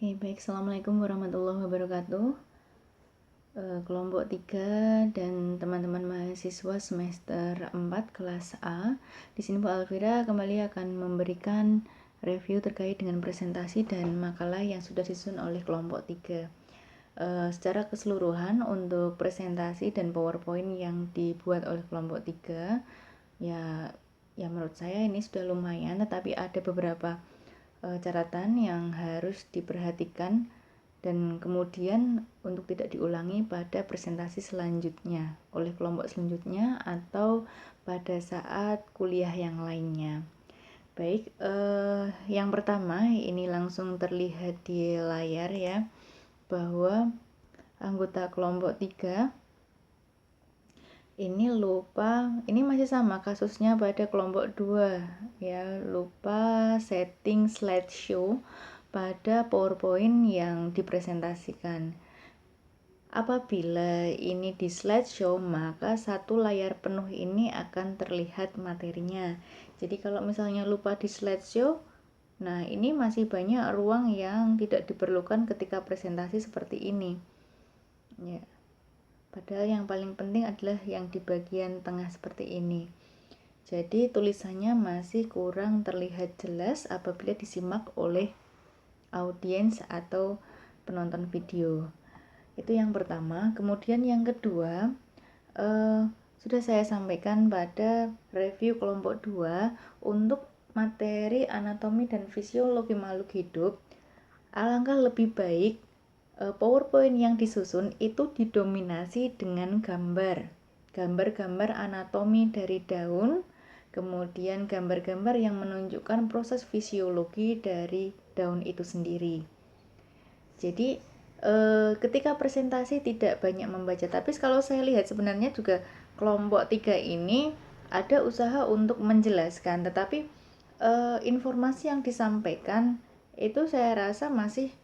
Oke, baik. Assalamualaikum warahmatullahi wabarakatuh. Kelompok 3 dan teman-teman mahasiswa semester 4 kelas A. Di sini Bu Alvira kembali akan memberikan review terkait dengan presentasi dan makalah yang sudah disusun oleh kelompok 3. Secara keseluruhan untuk presentasi dan PowerPoint yang dibuat oleh kelompok 3 ya menurut saya ini sudah lumayan, tetapi ada beberapa catatan yang harus diperhatikan dan kemudian untuk tidak diulangi pada presentasi selanjutnya oleh kelompok selanjutnya atau pada saat kuliah yang lainnya. Baik, yang pertama ini langsung terlihat di layar ya, bahwa anggota kelompok 3 ini masih sama kasusnya pada kelompok 2 ya, lupa setting slideshow pada PowerPoint yang dipresentasikan. Apabila ini di slideshow, maka satu layar penuh ini akan terlihat materinya. Jadi kalau misalnya lupa di slideshow, nah ini masih banyak ruang yang tidak diperlukan ketika presentasi seperti ini ya. Padahal yang paling penting adalah yang di bagian tengah seperti ini. Jadi tulisannya masih kurang terlihat jelas apabila disimak oleh audiens atau penonton video. Itu yang pertama. Kemudian yang kedua, sudah saya sampaikan pada review kelompok 2 untuk materi anatomi dan fisiologi makhluk hidup. Alangkah lebih baik PowerPoint yang disusun itu didominasi dengan gambar-gambar anatomi dari daun, kemudian gambar-gambar yang menunjukkan proses fisiologi dari daun itu sendiri. Jadi ketika presentasi tidak banyak membaca, tapi kalau saya lihat sebenarnya juga kelompok 3 ini ada usaha untuk menjelaskan, tetapi informasi yang disampaikan itu saya rasa masih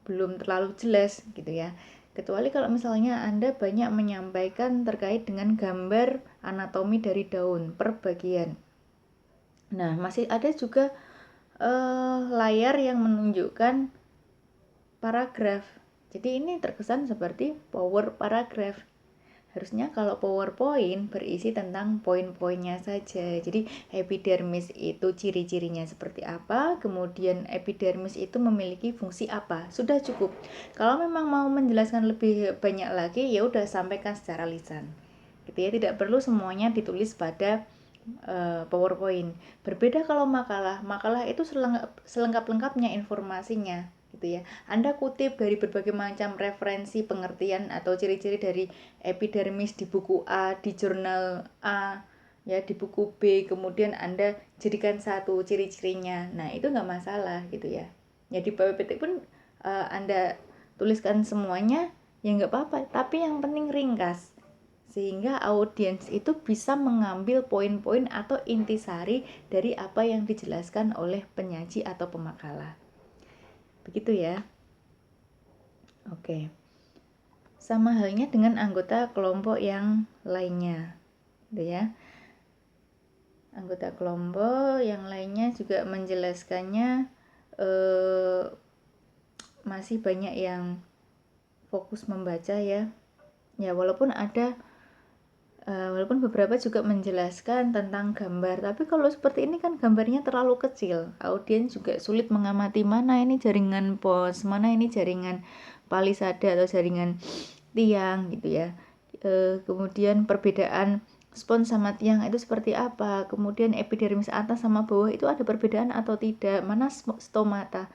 belum terlalu jelas gitu ya. Kecuali kalau misalnya Anda banyak menyampaikan terkait dengan gambar anatomi dari daun per bagian. Nah, masih ada juga layar yang menunjukkan paragraf. Jadi ini terkesan seperti power paragraf. Harusnya kalau PowerPoint berisi tentang poin-poinnya saja. Jadi epidermis itu ciri-cirinya seperti apa, kemudian epidermis itu memiliki fungsi apa. Sudah cukup. Kalau memang mau menjelaskan lebih banyak lagi, ya udah sampaikan secara lisan. Gitu ya, tidak perlu semuanya ditulis pada PowerPoint. Berbeda kalau makalah. Makalah itu selengkap-lengkapnya informasinya. Gitu ya. Anda kutip dari berbagai macam referensi pengertian atau ciri-ciri dari epidermis di buku A, di jurnal A, ya di buku B, kemudian Anda jadikan satu ciri-cirinya. Nah, itu nggak masalah gitu ya. Ya di PPT pun Anda tuliskan semuanya, ya nggak apa-apa, tapi yang penting ringkas. Sehingga audiens itu bisa mengambil poin-poin atau intisari dari apa yang dijelaskan oleh penyaji atau pemakalah. Begitu ya. Oke. Sama halnya dengan anggota kelompok yang lainnya. Gitu ya. Anggota kelompok yang lainnya juga menjelaskannya masih banyak yang fokus membaca ya. Ya, walaupun beberapa juga menjelaskan tentang gambar, tapi kalau seperti ini kan gambarnya terlalu kecil, audiens juga sulit mengamati mana ini jaringan pos, mana ini jaringan palisada atau jaringan tiang gitu ya. Kemudian perbedaan spons sama tiang itu seperti apa, kemudian epidermis atas sama bawah itu ada perbedaan atau tidak, mana stomata,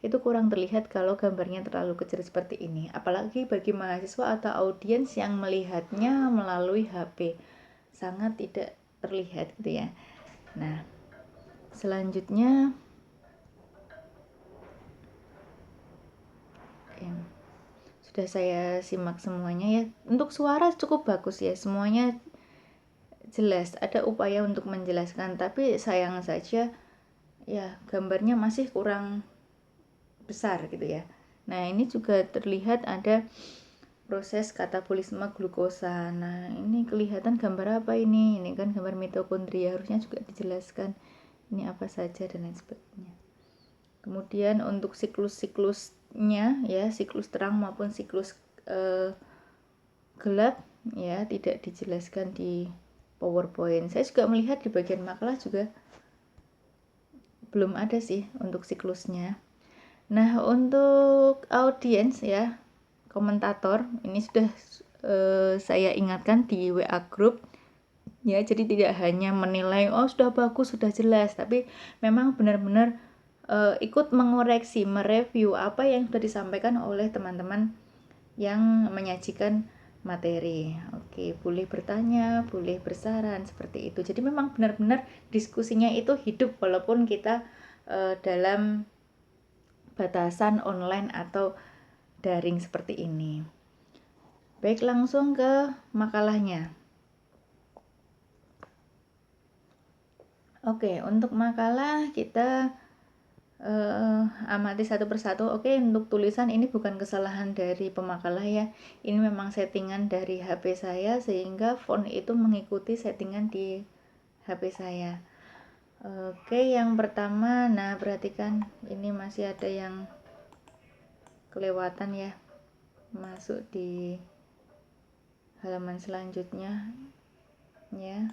itu kurang terlihat kalau gambarnya terlalu kecil seperti ini, apalagi bagi mahasiswa atau audiens yang melihatnya melalui HP, sangat tidak terlihat gitu ya. Nah, selanjutnya sudah saya simak semuanya ya. Untuk suara cukup bagus ya, semuanya jelas, ada upaya untuk menjelaskan, tapi sayang saja ya gambarnya masih kurang besar gitu ya. Nah, ini juga terlihat ada proses katabolisme glukosa. Nah, ini kelihatan gambar apa ini? Ini kan gambar mitokondria, harusnya juga dijelaskan ini apa saja dan lain sebagainya. Kemudian untuk siklus-siklus siklusnya ya, siklus terang maupun siklus gelap ya, tidak dijelaskan di PowerPoint. Saya juga melihat di bagian makalah juga belum ada sih untuk siklusnya. Nah, untuk audiens ya, komentator ini sudah saya ingatkan di WA group ya, jadi tidak hanya menilai oh sudah bagus, sudah jelas, tapi memang benar-benar ikut mengoreksi, mereview apa yang sudah disampaikan oleh teman-teman yang menyajikan materi. Oke, boleh bertanya, boleh bersaran seperti itu. Jadi memang benar-benar diskusinya itu hidup walaupun kita dalam batasan online atau daring seperti ini. Baik, langsung ke makalahnya. Oke, untuk makalah kita amati satu persatu. Oke, untuk tulisan ini bukan kesalahan dari pemakalah ya. Ini memang settingan dari HP saya sehingga font itu mengikuti settingan di HP saya. Oke, yang pertama, nah perhatikan ini masih ada yang kelewatan ya, masuk di halaman selanjutnya ya.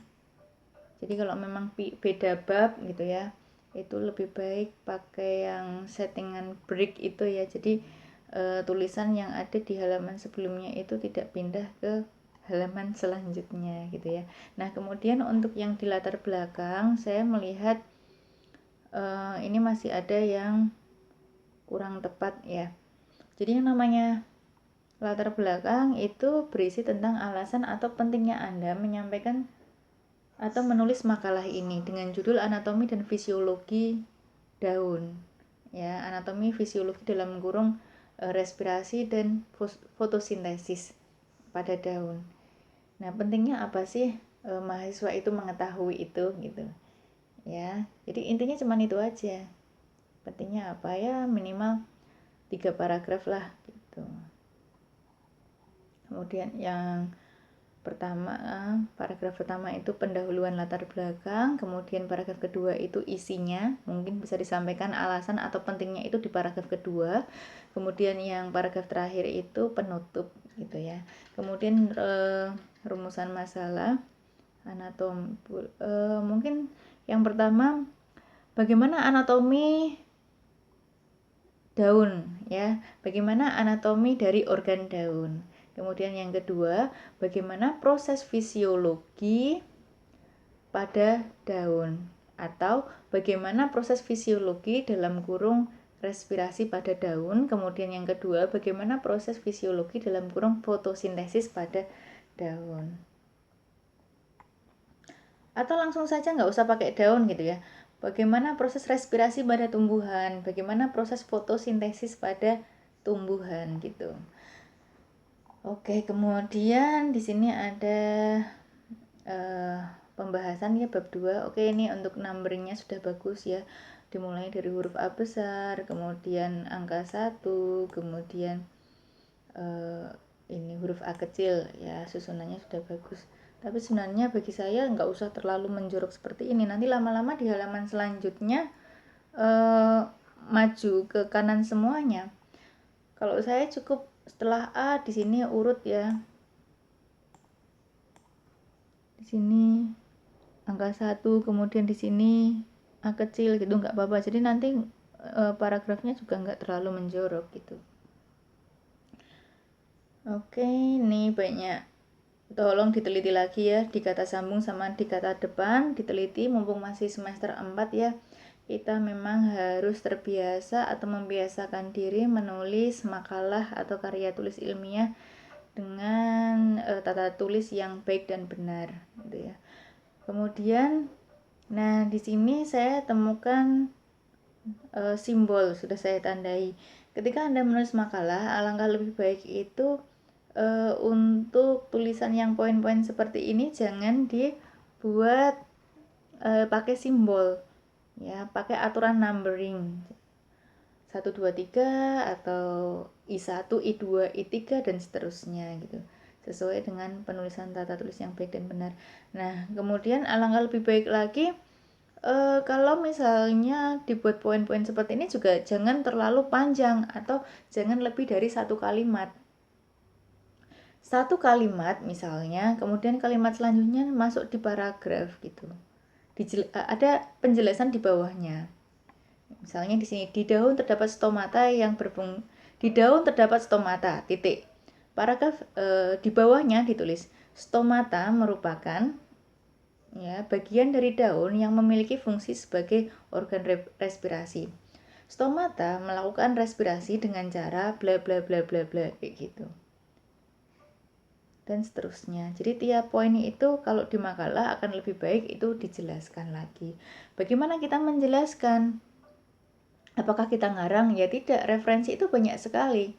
Jadi kalau memang beda bab gitu ya, itu lebih baik pakai yang settingan break itu ya. Jadi tulisan yang ada di halaman sebelumnya itu tidak pindah ke halaman selanjutnya gitu ya. Nah, kemudian untuk yang di latar belakang saya melihat ini masih ada yang kurang tepat ya. Jadi yang namanya latar belakang itu berisi tentang alasan atau pentingnya Anda menyampaikan atau menulis makalah ini dengan judul anatomi dan fisiologi daun ya, anatomi fisiologi dalam kurung respirasi dan fotosintesis pada daun. Nah, pentingnya apa sih mahasiswa itu mengetahui itu gitu ya. Jadi intinya cuma itu aja. Pentingnya apa ya, minimal 3 paragraf lah gitu. Kemudian yang pertama, paragraf pertama itu pendahuluan latar belakang, kemudian paragraf kedua itu isinya, mungkin bisa disampaikan alasan atau pentingnya itu di paragraf kedua, kemudian yang paragraf terakhir itu penutup gitu ya. Kemudian rumusan masalah anatomi, mungkin yang pertama bagaimana anatomi daun ya, bagaimana anatomi dari organ daun. Kemudian yang kedua, bagaimana proses fisiologi pada daun atau bagaimana proses fisiologi dalam kurung respirasi pada daun. Kemudian yang kedua, bagaimana proses fisiologi dalam kurung fotosintesis pada daun. Atau langsung saja nggak usah pakai daun gitu ya. Bagaimana proses respirasi pada tumbuhan, bagaimana proses fotosintesis pada tumbuhan gitu. Oke, kemudian di sini ada pembahasan ya bab 2. Oke, ini untuk numberingnya sudah bagus ya. Dimulai dari huruf A besar, kemudian angka 1, kemudian ini huruf A kecil ya, susunannya sudah bagus. Tapi sebenarnya bagi saya nggak usah terlalu menjorok seperti ini. Nanti lama-lama di halaman selanjutnya maju ke kanan semuanya. Kalau saya cukup setelah A di sini urut ya. Di sini angka 1, kemudian di sini A kecil gitu, nggak apa-apa. Jadi nanti paragrafnya juga nggak terlalu menjorok gitu. Oke, ini banyak. Tolong diteliti lagi ya, di kata sambung sama di kata depan, diteliti mumpung masih semester 4 ya. Kita memang harus terbiasa atau membiasakan diri menulis makalah atau karya tulis ilmiah dengan tata tulis yang baik dan benar gitu ya. Kemudian nah di sini saya temukan simbol sudah saya tandai. Ketika Anda menulis makalah, alangkah lebih baik itu untuk tulisan yang poin-poin seperti ini jangan dibuat pakai simbol ya, pakai aturan numbering 1, 2, 3 atau I1, I2, I3 dan seterusnya gitu, sesuai dengan penulisan tata tulis yang baik dan benar. Nah, kemudian alangkah lebih baik lagi kalau misalnya dibuat poin-poin seperti ini juga jangan terlalu panjang atau jangan lebih dari satu kalimat. Satu kalimat misalnya, kemudian kalimat selanjutnya masuk di paragraf gitu. Ada penjelasan di bawahnya. Misalnya di sini, di daun terdapat stomata yang di daun terdapat stomata, titik. Paragraf di bawahnya ditulis, stomata merupakan ya bagian dari daun yang memiliki fungsi sebagai organ respirasi. Stomata melakukan respirasi dengan cara bla bla bla bla bla kayak gitu. Dan seterusnya. Jadi tiap poin itu kalau di makalah akan lebih baik itu dijelaskan lagi. Bagaimana kita menjelaskan? Apakah kita ngarang? Ya tidak, referensi itu banyak sekali.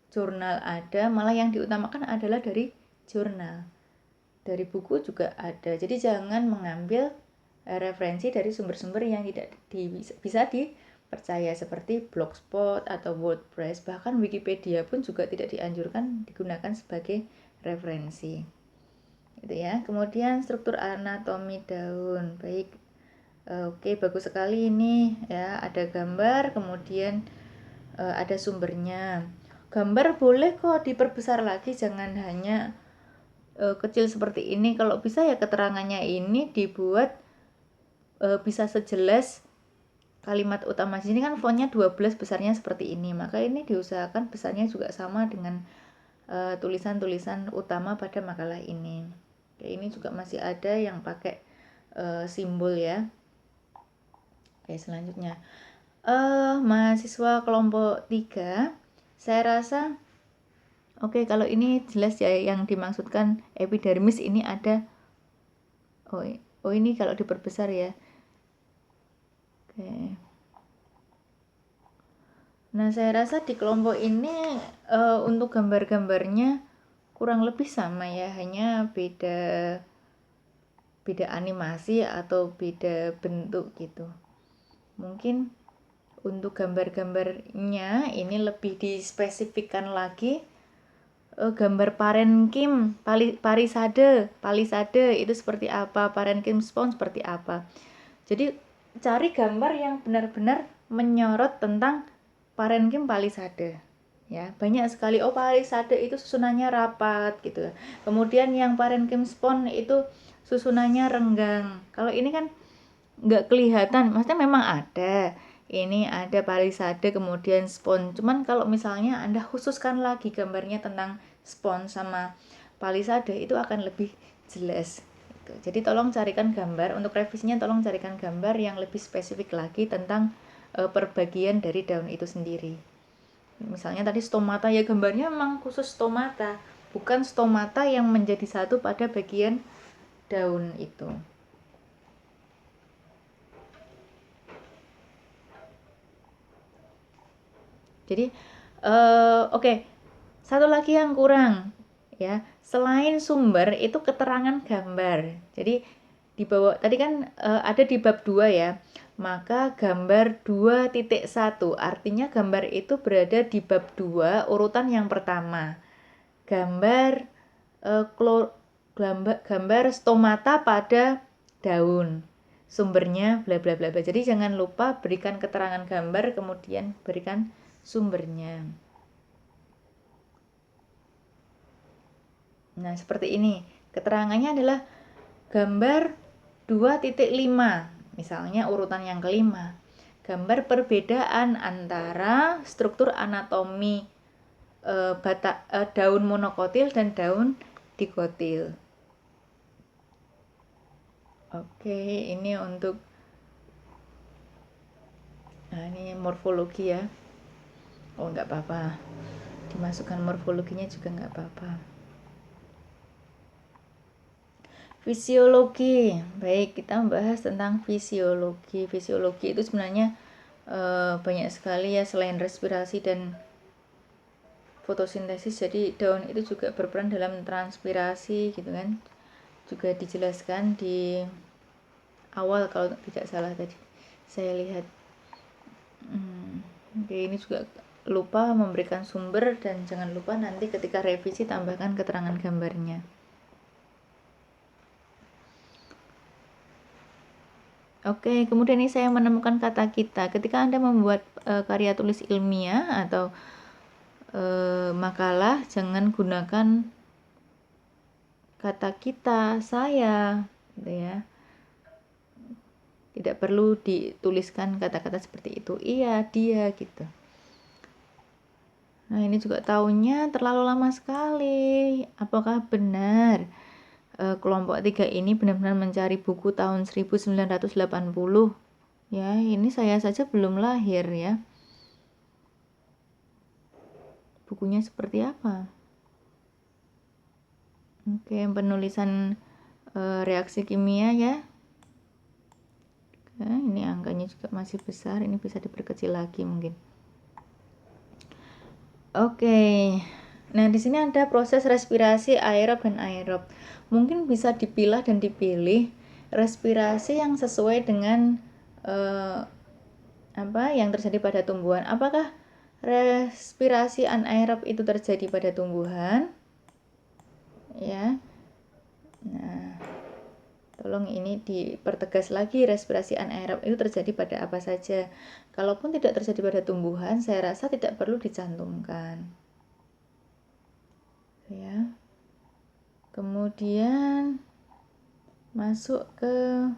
Jurnal ada, malah yang diutamakan adalah dari jurnal. Dari buku juga ada. Jadi jangan mengambil referensi dari sumber-sumber yang tidak bisa dipercaya seperti Blogspot atau WordPress. Bahkan Wikipedia pun juga tidak dianjurkan digunakan sebagai referensi. Gitu ya. Kemudian struktur anatomi daun. Baik. Oke, bagus sekali ini ya. Ada gambar, kemudian ada sumbernya. Gambar boleh kok diperbesar lagi, jangan hanya kecil seperti ini. Kalau bisa ya keterangannya ini dibuat bisa sejelas kalimat utama. Di sini kan fontnya 12, besarnya seperti ini. Maka ini diusahakan besarnya juga sama dengan tulisan-tulisan utama pada makalah ini. Oke, ini juga masih ada yang pakai simbol ya. Oke, selanjutnya mahasiswa kelompok 3, saya rasa oke, kalau ini jelas ya yang dimaksudkan epidermis ini ada. Oh ini kalau diperbesar ya. Oke. Nah, saya rasa di kelompok ini untuk gambar-gambarnya kurang lebih sama ya, hanya beda animasi atau beda bentuk gitu. Mungkin untuk gambar-gambarnya ini lebih dispesifikkan lagi. Gambar parenkim, palisade itu seperti apa, parenkim spons seperti apa. Jadi cari gambar yang benar-benar menyorot tentang parenkim palisade. Ya, banyak sekali. Oh, palisade itu susunannya rapat gitu. Kemudian yang parenkim spons itu susunannya renggang. Kalau ini kan nggak kelihatan, maksudnya memang ada. Ini ada palisade kemudian spons. Cuman kalau misalnya Anda khususkan lagi gambarnya tentang spons sama palisade itu akan lebih jelas. Jadi tolong carikan gambar, untuk revisinya tolong carikan gambar yang lebih spesifik lagi tentang perbagian dari daun itu sendiri. Misalnya tadi stomata, ya gambarnya memang khusus stomata, bukan stomata yang menjadi satu pada bagian daun itu. Jadi oke, satu lagi yang kurang ya, selain sumber itu keterangan gambar. Jadi di bawah tadi kan ada di bab 2 ya, maka gambar 2.1 artinya gambar itu berada di bab 2 urutan yang pertama. Gambar gambar stomata pada daun, sumbernya bla bla bla bla. Jadi jangan lupa berikan keterangan gambar kemudian berikan sumbernya. Nah, seperti ini. Keterangannya adalah gambar 2.5, misalnya urutan yang kelima. Gambar perbedaan antara struktur anatomi daun monokotil dan daun dikotil. Oke, ini untuk ini morfologi ya. Oh, nggak apa-apa. Dimasukkan morfologinya juga nggak apa-apa. Fisiologi. Baik, kita membahas tentang fisiologi. Fisiologi itu sebenarnya banyak sekali ya, selain respirasi dan fotosintesis. Jadi daun itu juga berperan dalam transpirasi gitu kan. Juga dijelaskan di awal kalau tidak salah tadi saya lihat. Oke, ini juga lupa memberikan sumber, dan jangan lupa nanti ketika revisi tambahkan keterangan gambarnya. Oke, kemudian ini saya menemukan kata kita. Ketika Anda membuat karya tulis ilmiah atau makalah, jangan gunakan kata kita, saya, gitu ya. Tidak perlu dituliskan kata-kata seperti itu. Iya, dia, gitu. Nah, ini juga tahunnya terlalu lama sekali. Apakah benar kelompok 3 ini benar-benar mencari buku tahun 1980? Ya, ini saya saja belum lahir ya. Bukunya seperti apa? Oke, penulisan reaksi kimia ya. Ini angkanya juga masih besar, ini bisa diperkecil lagi mungkin. Oke. Nah, di sini ada proses respirasi aerob dan aerob. Mungkin bisa dipilah dan dipilih respirasi yang sesuai dengan apa yang terjadi pada tumbuhan. Apakah respirasi anaerob itu terjadi pada tumbuhan? Ya. Nah, tolong ini dipertegas lagi, respirasi anaerob itu terjadi pada apa saja. Kalaupun tidak terjadi pada tumbuhan, saya rasa tidak perlu dicantumkan. Ya. Kemudian masuk ke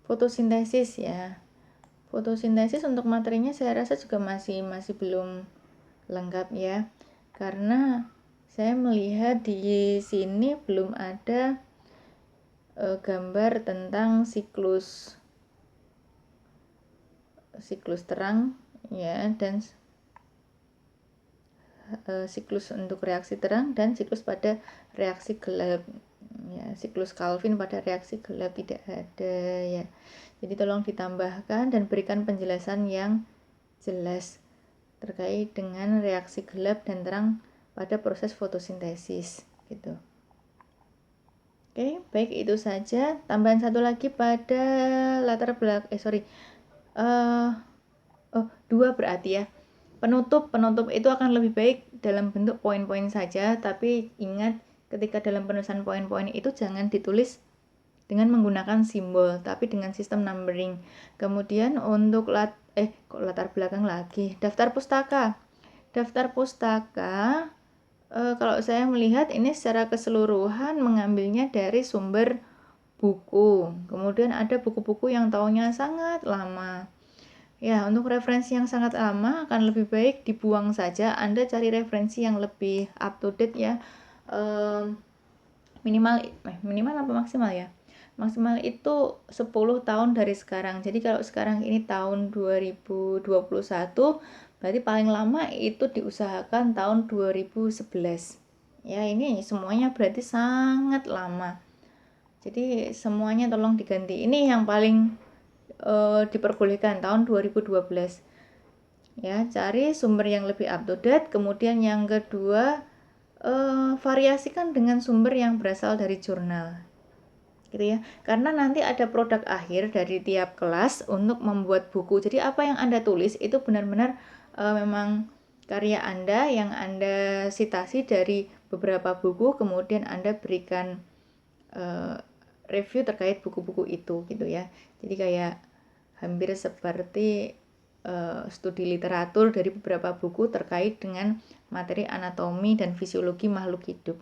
fotosintesis ya. Fotosintesis untuk materinya saya rasa juga masih belum lengkap ya. Karena saya melihat di sini belum ada gambar tentang siklus terang ya, dan siklus untuk reaksi terang dan siklus pada reaksi gelap ya. Siklus Calvin pada reaksi gelap tidak ada ya. Jadi tolong ditambahkan dan berikan penjelasan yang jelas terkait dengan reaksi gelap dan terang pada proses fotosintesis gitu. Oke, baik, itu saja. Tambahan satu lagi pada latar belakang, dua berarti ya. Penutup itu akan lebih baik dalam bentuk poin-poin saja, tapi ingat ketika dalam penulisan poin-poin itu jangan ditulis dengan menggunakan simbol, tapi dengan sistem numbering. Kemudian untuk latar belakang lagi, daftar pustaka. Daftar pustaka kalau saya melihat ini secara keseluruhan mengambilnya dari sumber buku. Kemudian ada buku-buku yang tahunnya sangat lama. Ya, untuk referensi yang sangat lama akan lebih baik dibuang saja. Anda cari referensi yang lebih up to date ya. Minimal apa maksimal ya? Maksimal itu 10 tahun dari sekarang. Jadi kalau sekarang ini tahun 2021, berarti paling lama itu diusahakan tahun 2011. Ya, ini semuanya berarti sangat lama. Jadi semuanya tolong diganti. Ini yang paling diperbolehkan tahun 2012. Ya, cari sumber yang lebih up to date. Kemudian yang kedua, variasikan dengan sumber yang berasal dari jurnal. Gitu ya. Karena nanti ada produk akhir dari tiap kelas untuk membuat buku. Jadi apa yang Anda tulis itu benar-benar memang karya Anda yang Anda sitasi dari beberapa buku, kemudian Anda berikan review terkait buku-buku itu gitu ya. Jadi kayak hampir seperti studi literatur dari beberapa buku terkait dengan materi anatomi dan fisiologi makhluk hidup.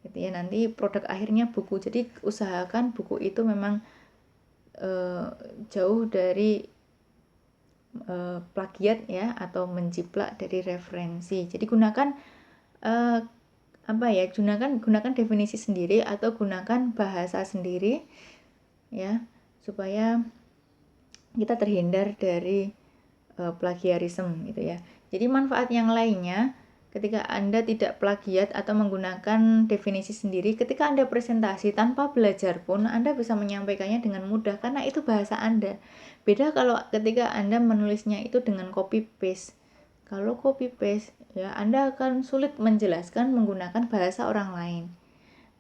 Gitu ya, nanti produk akhirnya buku. Jadi usahakan buku itu memang jauh dari plagiat ya, atau menjiplak dari referensi. Jadi gunakan gunakan definisi sendiri atau gunakan bahasa sendiri ya, supaya kita terhindar dari plagiarisme gitu ya. Jadi manfaat yang lainnya, ketika Anda tidak plagiat atau menggunakan definisi sendiri, ketika Anda presentasi tanpa belajar pun Anda bisa menyampaikannya dengan mudah karena itu bahasa Anda. Beda kalau ketika Anda menulisnya itu dengan copy paste. Kalau copy paste ya Anda akan sulit menjelaskan menggunakan bahasa orang lain.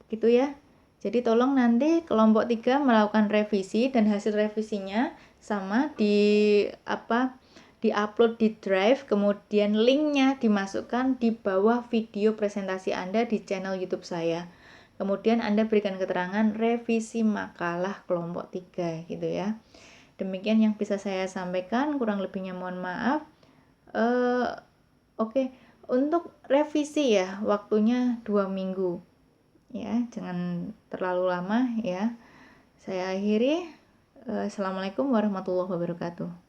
Begitu ya. Jadi tolong nanti kelompok 3 melakukan revisi dan hasil revisinya sama di-upload di Drive, kemudian linknya dimasukkan di bawah video presentasi Anda di channel YouTube saya. Kemudian Anda berikan keterangan revisi makalah kelompok 3 gitu ya. Demikian yang bisa saya sampaikan, kurang lebihnya mohon maaf. Oke, untuk revisi ya waktunya 2 minggu. Ya, jangan terlalu lama ya. Saya akhiri. Assalamualaikum warahmatullahi wabarakatuh.